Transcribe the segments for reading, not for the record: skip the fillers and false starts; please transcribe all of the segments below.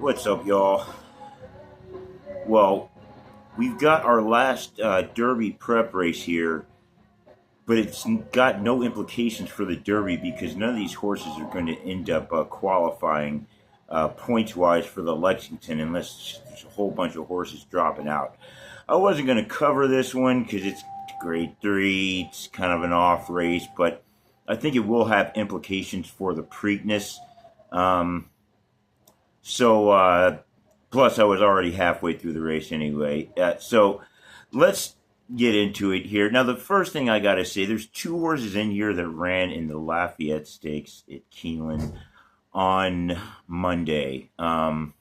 What's up, y'all? Well, we've got our last Derby prep race here, but it's got no implications for the Derby because none of these horses are going to end up qualifying points wise for the Lexington unless there's a whole bunch of horses dropping out. I wasn't going to cover this one because it's grade 3, it's kind of an off race, but I think it will have implications for the Preakness. Um, so, plus, I was already halfway through the race anyway. So, let's get into it here. Now, the first thing I got to say, there's two horses in here that ran in the Lafayette Stakes at Keeneland on Monday. They're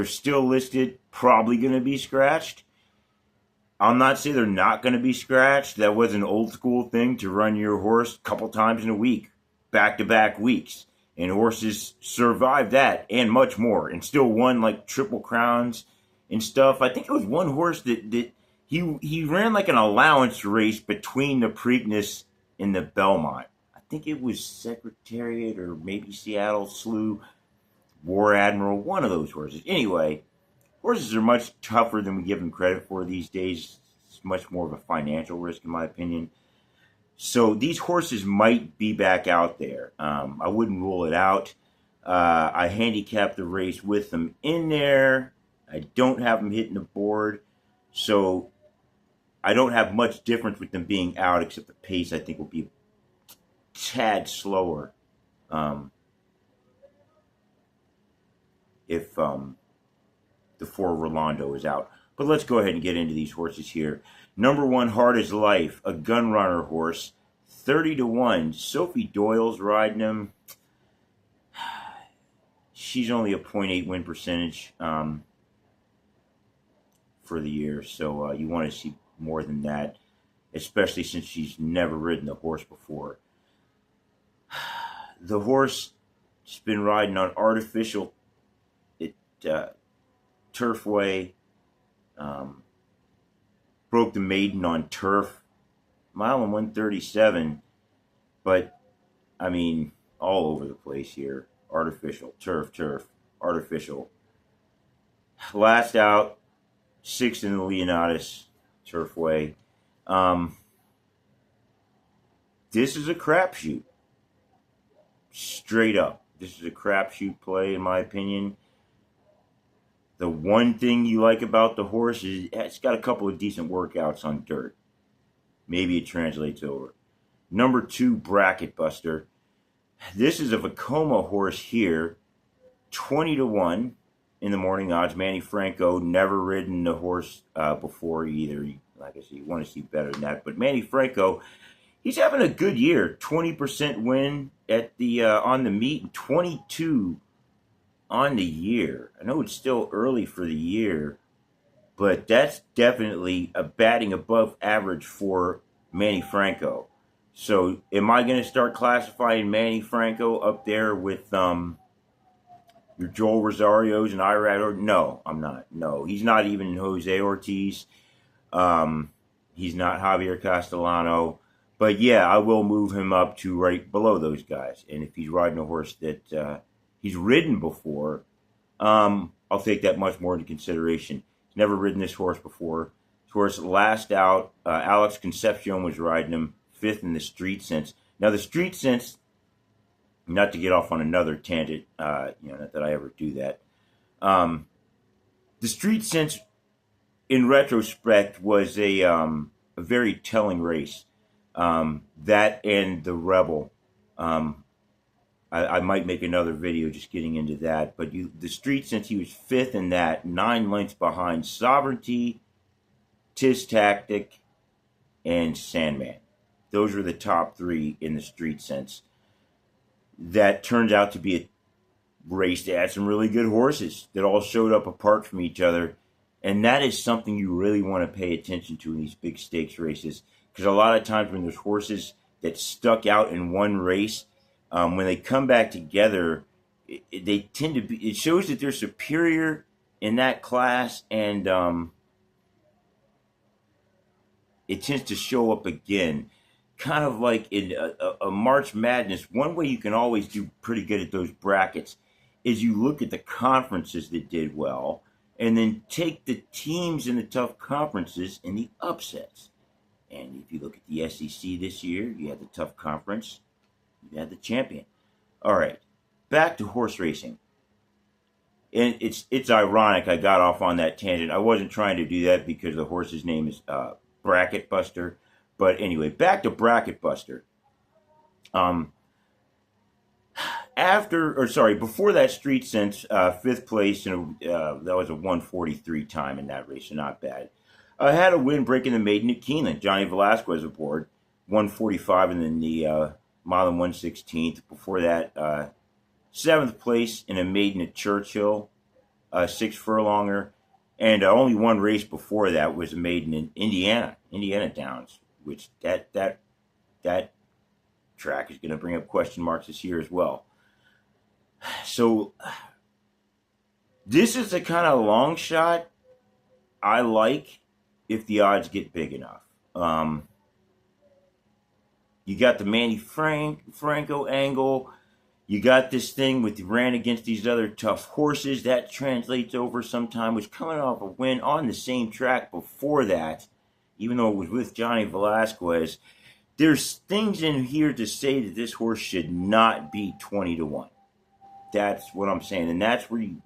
still listed, probably going to be scratched. I'll not say they're not going to be scratched. That was an old school thing to run your horse a couple times in a week, back-to-back weeks. And horses survived that and much more and still won like triple crowns and stuff. I think it was one horse that he ran like an allowance race between the Preakness and the Belmont. I think it was Secretariat or maybe Seattle Slew, War Admiral, one of those horses. Anyway, horses are much tougher than we give them credit for these days. It's much more of a financial risk, in my opinion. So these horses might be back out there. I wouldn't rule it out. I handicapped the race with them in there. I don't have them hitting the board. So I don't have much difference with them being out, except the pace I think will be a tad slower if the 4 Rolando is out. But let's go ahead and get into these horses here. Number 1, Hard as Life, a gun runner horse, 30-1. Sophie Doyle's riding him. She's only a .8 win percentage for the year, so you want to see more than that, especially since she's never ridden the horse before. The horse has been riding on artificial Turfway. Broke the maiden on turf, mile and 137, but I mean, all over the place here. Artificial, turf, artificial. Last out, 6th in the Leonidas Turfway. This is a crapshoot. Straight up. This is a crapshoot play, in my opinion. The one thing you like about the horse is it's got a couple of decent workouts on dirt. Maybe it translates over. Number 2, Bracket Buster. This is a Vekoma horse here. 20-1 in the morning odds. Manny Franco, never ridden the horse before either. Like I said, you want to see better than that. But Manny Franco, he's having a good year. 20% win at the on the meet, and 22 on the year. I know it's still early for the year, but that's definitely a batting above average for Manny Franco. So am I going to start classifying Manny Franco up there with your Joel Rosarios and Irad? No, I'm not. No, he's not even Jose Ortiz. He's not Javier Castellano. But yeah, I will move him up to right below those guys. And if he's riding a horse that he's ridden before, I'll take that much more into consideration. He's never ridden this horse before. This horse last out, Alex Concepcion was riding him, 5th in the Street Sense. Now the Street Sense, not to get off on another tangent, not that I ever do that. The Street Sense, in retrospect, was a very telling race. That and the Rebel. I might make another video just getting into that. But the Street Sense, he was 5th in that, 9 lengths behind Sovereignty, Tis Tactic, and Sandman. Those were the top 3 in the Street Sense. That turned out to be a race that had some really good horses that all showed up apart from each other. And that is something you really want to pay attention to in these big stakes races. Because a lot of times when there's horses that stuck out in one race, when they come back together, they tend to be. It shows that they're superior in that class, and it tends to show up again. kind of like in a March Madness, one way you can always do pretty good at those brackets is you look at the conferences that did well and then take the teams in the tough conferences and the upsets. And if you look at the SEC this year, you had the tough conference, you had the champion. All right, back to horse racing. And it's ironic I got off on that tangent. I wasn't trying to do that because the horse's name is Bracket Buster. But anyway, back to Bracket Buster. Before that Street Sense, fifth place, and that was a 1:43 time in that race, so not bad. I had a win breaking the maiden at Keeneland. Johnny Velasquez aboard, 1:45, and then the mile and 1/16. Before that, seventh place in a maiden at Churchill, 6 furlonger, and only one race before that was a maiden in Indiana Downs, which that track is going to bring up question marks this year as well. So this is the kind of long shot I like if the odds get big enough. You got the Manny Franco angle. You got this thing with ran against these other tough horses. That translates over sometime. Was coming off a win on the same track before that, even though it was with Johnny Velasquez. There's things in here to say that this horse should not be 20-1. That's what I'm saying. And that's where you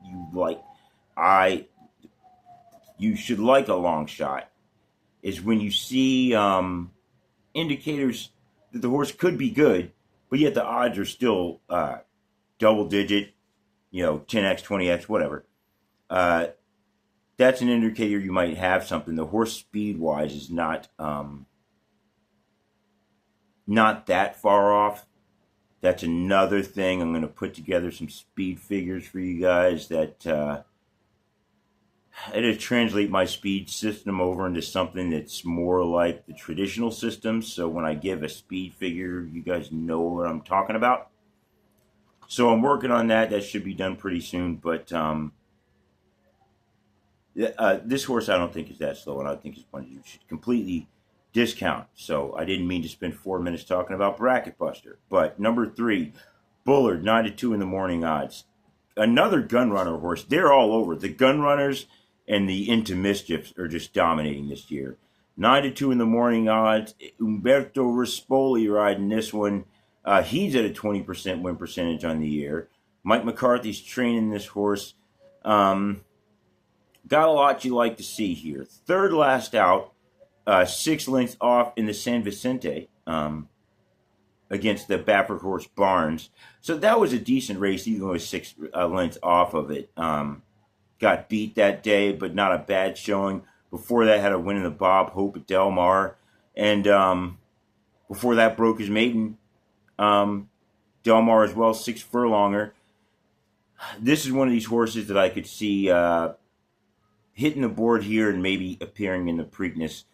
should like a long shot, is when you see indicators that the horse could be good, but yet the odds are still double digit, 10x, 20x, whatever. That's an indicator you might have something. The horse speed-wise is not that far off. That's another thing. I'm going to put together some speed figures for you guys that it'll translate my speed system over into something that's more like the traditional system. So when I give a speed figure, you guys know what I'm talking about. So I'm working on that. That should be done pretty soon. But this horse I don't think is that slow, and I think is one you should completely discount. So I didn't mean to spend 4 minutes talking about Bracket Buster. But number 3, Bullard, 9-2 in the morning odds. Another gun runner horse. They're all over. The gun runners and the Into Mischiefs are just dominating this year. 9-2 in the morning odds. Umberto Rispoli riding this one. He's at a 20% win percentage on the year. Mike McCarthy's training this horse. Got a lot you like to see here. Third last out. 6 lengths off in the San Vicente against the Baffert horse Barnes. So that was a decent race, even though it was 6 lengths off of it. Got beat that day, but not a bad showing. Before that, had a win in the Bob Hope at Del Mar. And before that, broke his maiden. Del Mar as well, 6 furlonger. This is one of these horses that I could see hitting the board here and maybe appearing in the Preakness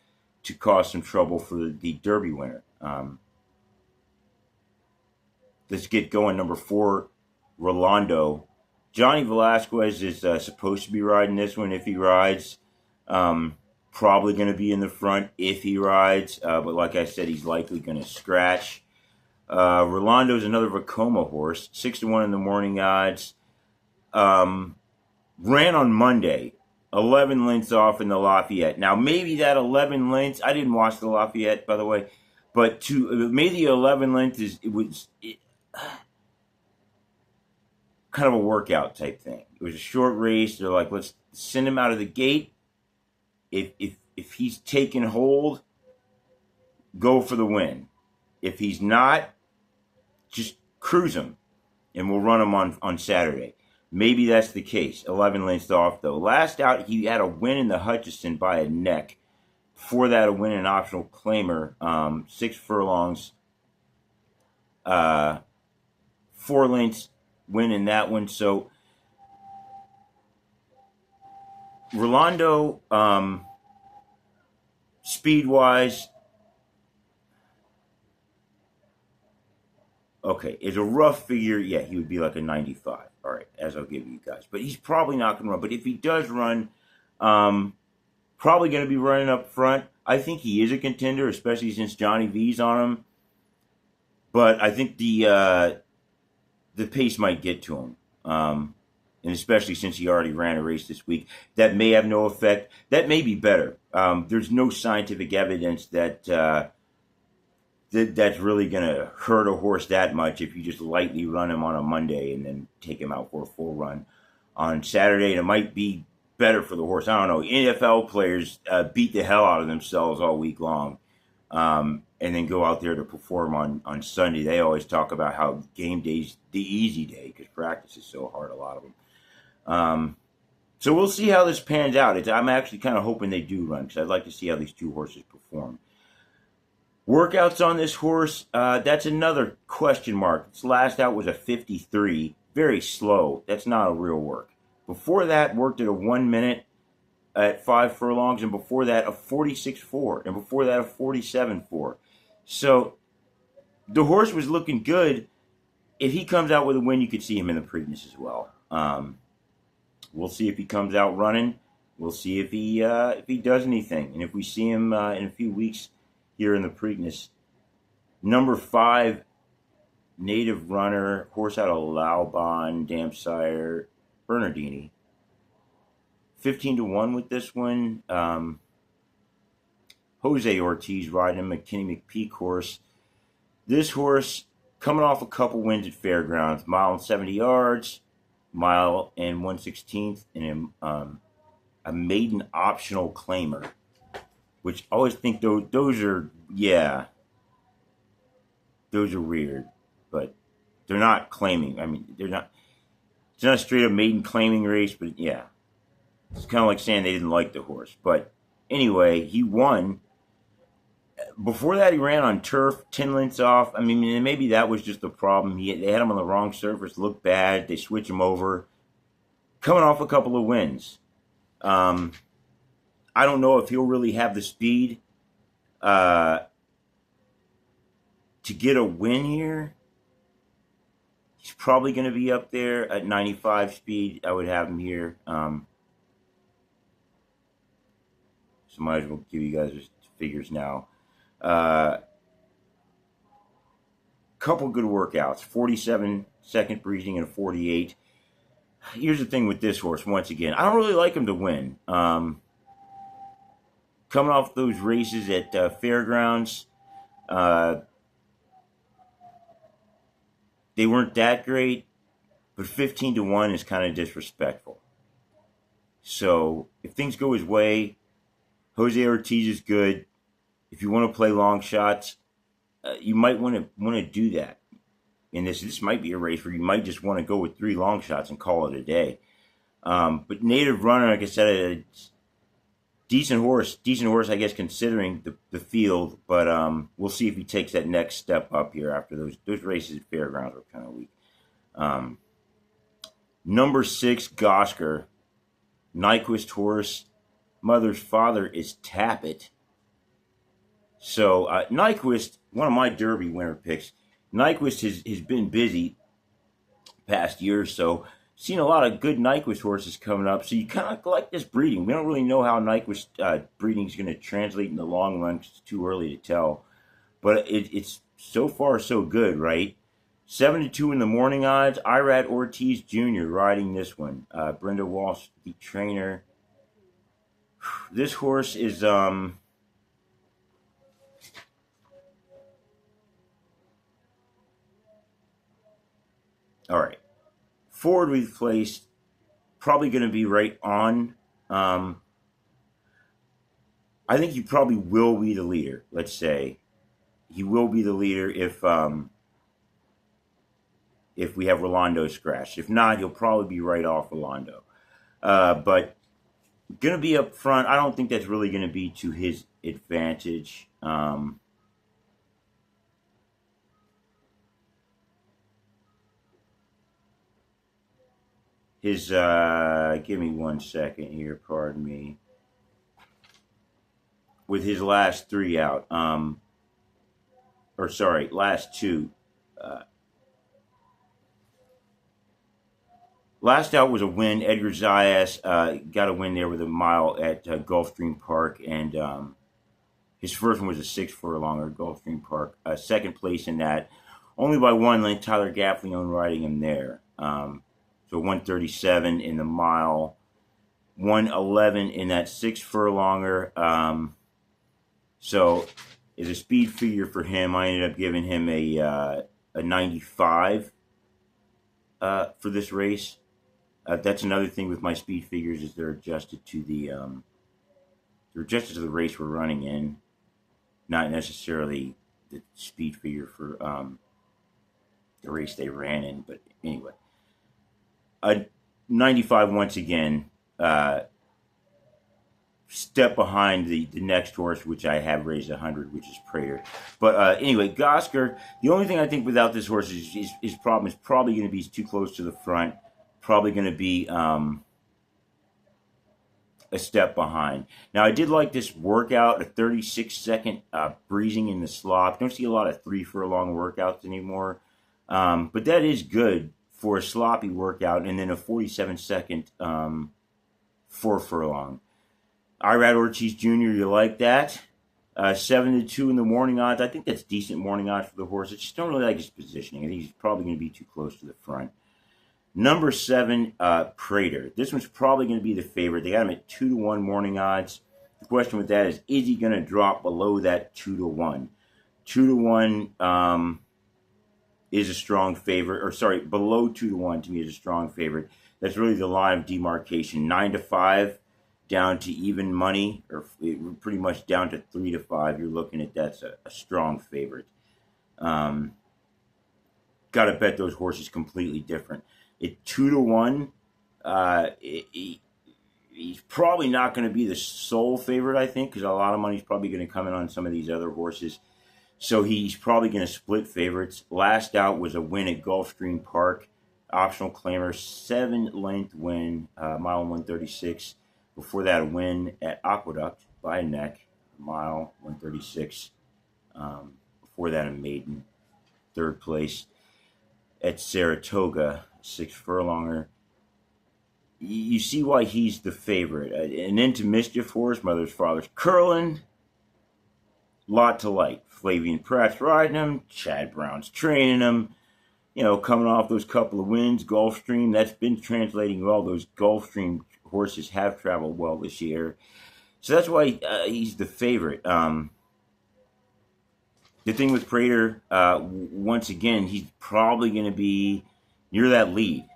to cause some trouble for the Derby winner. Let's get going. Number 4, Rolando. Johnny Velasquez is supposed to be riding this one if he rides. Probably going to be in the front if he rides. But like I said, he's likely going to scratch. Rolando is another Vacoma horse. 6-1 in the morning odds. Ran on Monday. 11 lengths off in the Lafayette. Now, maybe that 11 lengths, I didn't watch the Lafayette, by the way, but maybe 11 lengths was kind of a workout type thing. It was a short race. They're like, let's send him out of the gate. If he's taking hold, go for the win. If he's not, just cruise him, and we'll run him on Saturday. Maybe that's the case. 11 lengths off, though. Last out, he had a win in the Hutchison by a neck. Before that, a win in optional claimer. 6 furlongs. 4 lengths win in that one. So, Rolando, speed-wise, okay, is a rough figure. Yeah, he would be like a 95. All right, as I'll give you guys. But he's probably not going to run. But if he does run, probably going to be running up front. I think he is a contender, especially since Johnny V's on him. But I think the pace might get to him, and especially since he already ran a race this week, that may have no effect. That may be better. There's no scientific evidence that's really going to hurt a horse that much if you just lightly run him on a Monday and then take him out for a full run on Saturday. And it might be better for the horse. I don't know. NFL players beat the hell out of themselves all week long, and then go out there to perform on Sunday. They always talk about how game day's the easy day because practice is so hard, a lot of them. So we'll see how this pans out. I'm actually kind of hoping they do run because I'd like to see how these two horses perform. Workouts on this horse, that's another question mark. Its last out was a 53, very slow. That's not a real work. Before that, worked at a 1 minute at 5 furlongs, and before that, a 46.4, and before that, a 47.4. So the horse was looking good. If he comes out with a win, you could see him in the Preakness as well. We'll see if he comes out running. We'll see if he does anything, and if we see him in a few weeks here in the Preakness. Number 5, native runner, horse out of Laubon, Damsire, Bernardini. 15-1 with this one. Jose Ortiz riding a McKinney McPeak horse. This horse coming off a couple wins at Fairgrounds, mile and 70 yards, mile and 1/16, and a maiden optional claimer. Which I always think those are weird, but they're not claiming. I mean, they're not. It's not a straight up maiden claiming race, but yeah, it's kind of like saying they didn't like the horse. But anyway, he won. Before that, he ran on turf, 10 lengths off. I mean, maybe that was just the problem. They had him on the wrong surface, looked bad. They switch him over. Coming off a couple of wins. I don't know if he'll really have the speed to get a win here. He's probably going to be up there at 95 speed. I would have him here. So might as well give you guys the figures now. Couple good workouts. 47-second breathing and a 48. Here's the thing with this horse, once again. I don't really like him to win. Coming off those races at Fairgrounds, they weren't that great, but 15-1 is kind of disrespectful. So if things go his way, Jose Ortiz is good. If you want to play long shots, you might want to do that. And this might be a race where you might just want to go with 3 long shots and call it a day. But native runner, like I said, a decent horse, I guess, considering the field. But we'll see if he takes that next step up here after those races at Fairgrounds were kind of weak. Number 6, Gosker, Nyquist horse. Mother's father is Tappet. So Nyquist, one of my Derby winner picks. Nyquist has been busy past year or so. Seen a lot of good Nyquist horses coming up, so you kind of like this breeding. We don't really know how Nyquist breeding is going to translate in the long run. It's too early to tell, but it's so far so good, right? 7-2 in the morning odds. Irad Ortiz Jr. riding this one. Brenda Walsh, the trainer. This horse is all right. Forward we've placed, probably going to be right on. I think he probably will be the leader. Let's say he will be the leader if we have Rolando scratched. If not, he'll probably be right off Rolando. But going to be up front. I don't think that's really going to be to his advantage. Give me 1 second here, pardon me. With his last 3 out, last 2. Last out was a win. Edgar Zayas got a win there with a mile at Gulfstream Park, and His first one was a 6 furlong at Gulfstream Park. Second place in that, only by 1 length. Tyler Gaffalione riding him there. So 137 in the mile, 111 in that 6 furlonger. So as a speed figure for him, I ended up giving him a 95 for this race. That's another thing with my speed figures, is they're adjusted to the race we're running in, not necessarily the speed figure for the race they ran in. But anyway, 95 once again. Step behind the next horse, which I have raised 100, which is Prater. But anyway, Gosker, the only thing I think without this horse is his problem is probably going to be he's too close to the front. Probably going to be a step behind. Now, I did like this workout, a 36-second breezing in the slop. Don't see a lot of 3 furlong workouts anymore. But that is good for a sloppy workout, and then a 47-second 4 furlong. Irad Ortiz Jr., you like that? 7-2 in the morning odds. I think that's decent morning odds for the horse. I just don't really like his positioning. I think he's probably going to be too close to the front. Number 7, Prater. This one's probably going to be the favorite. They got him at 2-1 morning odds. The question with that is he going to drop below that 2-1? 2-1 is a strong favorite. Or sorry, below 2-1 to me is a strong favorite. That's really the line of demarcation. 9-5 down to even money, or pretty much down to 3-5. You're looking at that's a strong favorite. Got to bet those horses completely different. At 2-1, he's probably not going to be the sole favorite, I think, because a lot of money's probably going to come in on some of these other horses. So he's probably going to split favorites. Last out was a win at Gulfstream Park. Optional claimer, 7-length win, mile 136. Before that, a win at Aqueduct by a neck, mile 136. Before that, a maiden, 3rd place at Saratoga, 6 furlonger. You see why he's the favorite. An Into Mischief horse, mother's father's curling. Lot to like. Flavian Pratt's riding him. Chad Brown's training him. You know, coming off those couple of wins. Gulfstream, that's been translating well. Those Gulfstream horses have traveled well this year. So that's why he's the favorite. The thing with Prater, once again, he's probably going to be near that lead.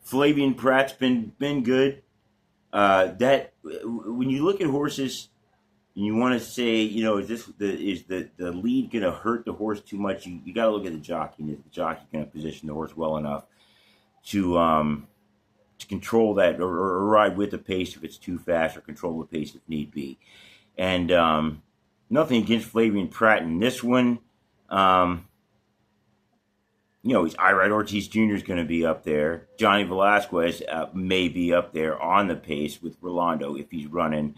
Flavian Pratt's been good. That when you look at horses and you want to say, you know, is the lead going to hurt the horse too much? You got to look at the jockey. Is the jockey going to position the horse well enough to control that or ride with the pace if it's too fast, or control the pace if need be? And nothing against Flavian Pratt in this one. You know, Irad Ortiz Jr. is going to be up there. Johnny Velasquez may be up there on the pace with Rolando if he's running.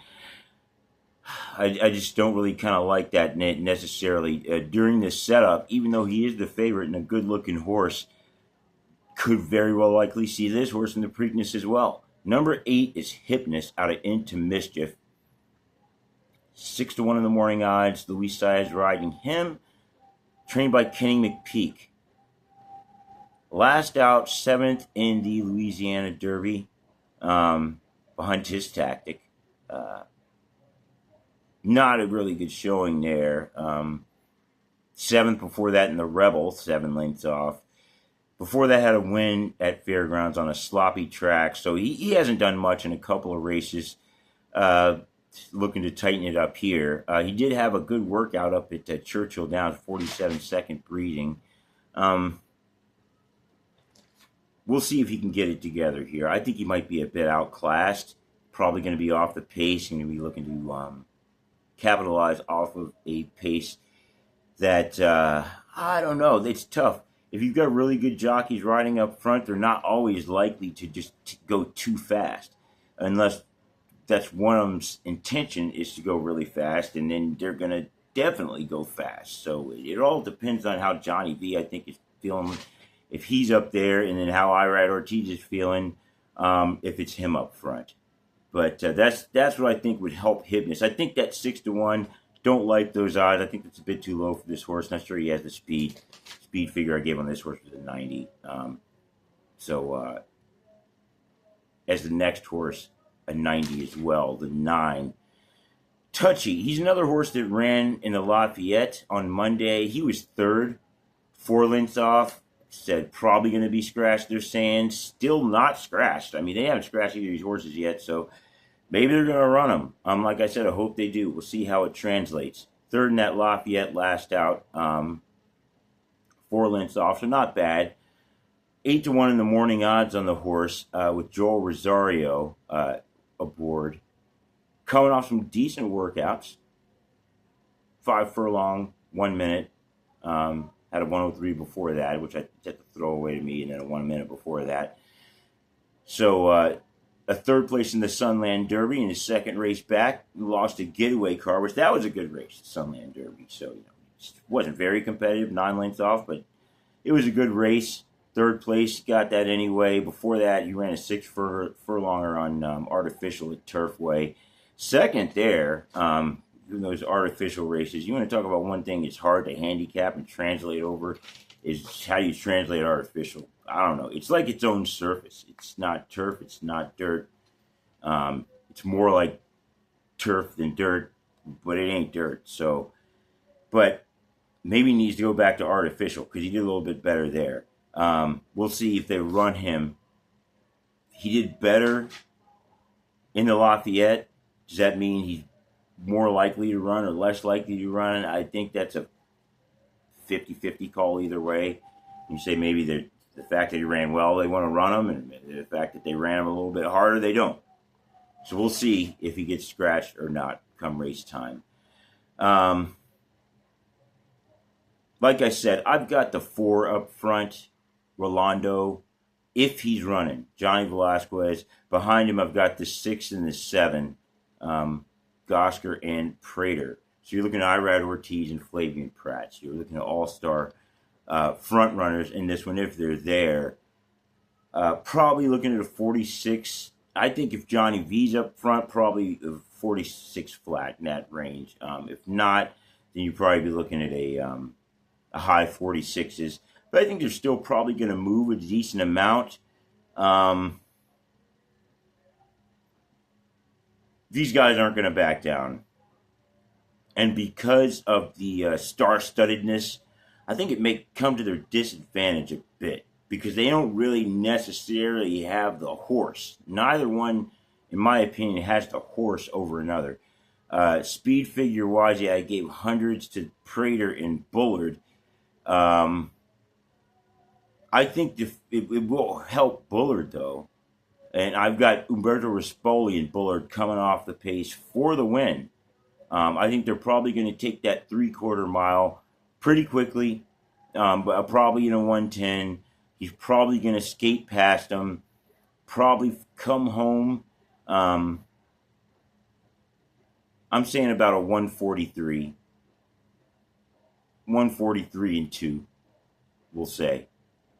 I just don't really kind of like that necessarily. During this setup, even though he is the favorite and a good-looking horse, could very well likely see this horse in the Preakness as well. Number 8 is Hypnus out of Into Mischief. 6-1 in the morning odds. Luis Saez riding him. Trained by Kenny McPeak. Last out, 7th in the Louisiana Derby. Behind his tactic. Not a really good showing there. 7th before that in the Rebel, 7 lengths off. Before that, had a win at Fairgrounds on a sloppy track. So he hasn't done much in a couple of races. Looking to tighten it up here. He did have a good workout up at Churchill Downs, 47-second breathing. We'll see if he can get it together here. I think he might be a bit outclassed. Probably going to be off the pace. Going to be looking to capitalize off of a pace that, I don't know. It's tough. If you've got really good jockeys riding up front, they're not always likely to just go too fast. Unless that's one of them's intention is to go really fast. And then they're going to definitely go fast. So it all depends on how Johnny V, I think, is feeling. If he's up there, and then how Irad Ortiz is feeling, if it's him up front. But that's what I think would help Hypness. I think that 6-1. Don't like those odds. I think that's a bit too low for this horse. Not sure he has the speed. Speed figure I gave on this horse was a 90. As the next horse, a 90 as well, the 9. Touchy. He's another horse that ran in the Lafayette on Monday. He was third, 4 lengths off. Said probably going to be scratched, they're saying. Still not scratched. I mean, they haven't scratched either of these horses yet, so maybe they're going to run them. Like I said, I hope they do. We'll see how it translates. Third in that Lafayette last out, 4 lengths off, so not bad. 8-1 in the morning odds on the horse with Joel Rosario aboard. Coming off some decent workouts. 5 furlong, 1 minute. Had a 103 before that, which I had to throw away to me, and then a 1 minute before that. So a third place in the Sunland Derby in his second race back. Lost a getaway car, which that was a good race, the Sunland Derby. So, it wasn't very competitive, 9 lengths off, but it was a good race. Third place, got that anyway. Before that, he ran a 6 furlonger on Artificial at Turfway. Second there, in those artificial races, you want to talk about one thing that's hard to handicap and translate over is how you translate artificial. I don't know. It's like its own surface. It's not turf. It's not dirt. It's more like turf than dirt, but it ain't dirt. So, but maybe he needs to go back to artificial because he did a little bit better there. We'll see if they run him. He did better in the Lafayette. Does that mean he's more likely to run or less likely to run? I think that's a 50-50 call either way. You say maybe the fact that he ran well, they want to run him, and the fact that they ran him a little bit harder, they don't. So we'll see if he gets scratched or not come race time. Like I said, I've got the 4 up front, Rolando, if he's running. Johnny Velasquez. Behind him, I've got the 6 and the 7, Gosker and Prater. So you're looking at Irad Ortiz and Flavian Pratt. So you're looking at all-star front runners in this one if they're there. Probably looking at a 46. I think if Johnny V's up front, probably a 46 flat in that range. If not, then you'd probably be looking at a high 46s. But I think they're still probably going to move a decent amount. These guys aren't going to back down. And because of the star-studdedness, I think it may come to their disadvantage a bit because they don't really necessarily have the horse. Neither one, in my opinion, has the horse over another. Speed figure-wise, yeah, I gave hundreds to Prater and Bullard. I think it will help Bullard, though. And I've got Umberto Rispoli and Bullard coming off the pace for the win. I think they're probably going to take that 3/4 mile pretty quickly, but probably in a 1:10. He's probably going to skate past them, probably come home. I'm saying about a 143. 143 and 2, we'll say.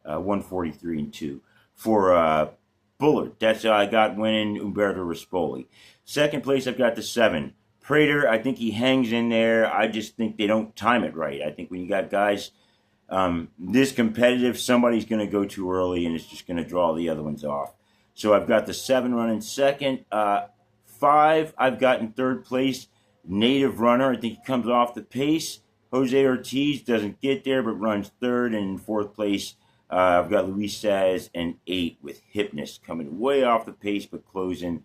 143 and 2 for Bullard. That's how I got winning Umberto Rispoli. Second place, I've got the 7. Prater, I think he hangs in there. I just think they don't time it right. I think when you got guys this competitive, somebody's going to go too early and it's just going to draw the other ones off. So I've got the 7 running second. 5, I've got in third place, Native Runner. I think he comes off the pace. Jose Ortiz doesn't get there but runs third. And in fourth place, I've got Luis Saz and 8 with Hypness coming way off the pace but closing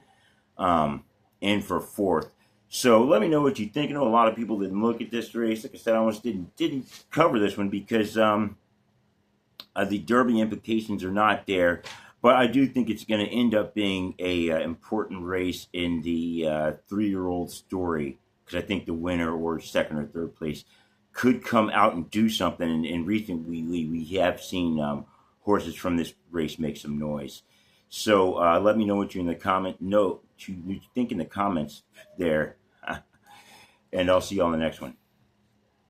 in for fourth. So let me know what you think. I know a lot of people didn't look at this race. Like I said, I almost didn't cover this one because the Derby implications are not there. But I do think it's going to end up being a important race in the 3-year-old story because I think the winner or second or third place could come out and do something. And recently we have seen horses from this race make some noise. So let me know what you in the comment. What you think in the comments there. And I'll see you on the next one.